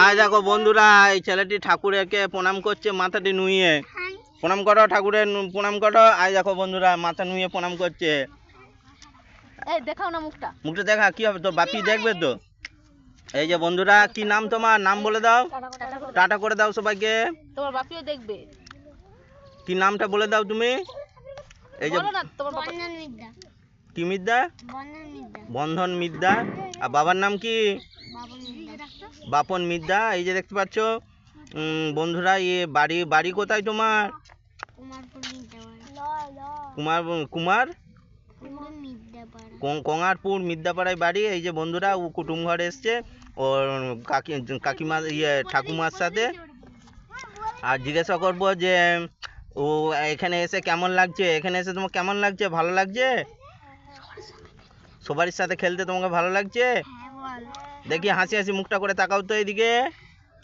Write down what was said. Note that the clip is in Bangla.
আজ দেখো বন্ধুরা, এই ছেলেটি ঠাকুরকে প্রণাম করছে মাথাটি নুইয়ে। প্রণাম করো ঠাকুরের, প্রণাম করো। আজ দেখো বন্ধুরা, মাথা নুইয়ে প্রণাম করছে। দেখাও না মুখটা, মুখটা দেখা কি হবে, তো বাপি দেখবে তো। এই যে বন্ধুরা, কি নাম তোমার, নাম বলে দাও, টাটা করে দাও সবাইকে। তোমার বাপিও দেখবে। কি নামটা বলে দাও তুমি। এই যে কি মিদ্যা, বন্ধন মিদ্যা। আর বাবার নাম কি, বাপন মিদ্যা। এই যে দেখতে পাচ্ছ বন্ধুরা, বাড়ি কোথায় তোমার, কুমার কঙ্গারপুর মিদ্যাপাড়ায় বাড়ি। এই যে বন্ধুরা, ও কুটুম ঘরে এসছে ওর কাকিমা ঠাকুমার সাথে। আর জিজ্ঞাসা করবো যে ও এখানে এসে কেমন লাগছে, এখানে এসে তোমার কেমন লাগছে, ভালো লাগছে, সবার সাথে খেলতে তোমাকে ভালো লাগছে। দেখি হাসি হাসি মুখটা করে তাকাও তো এইদিকে।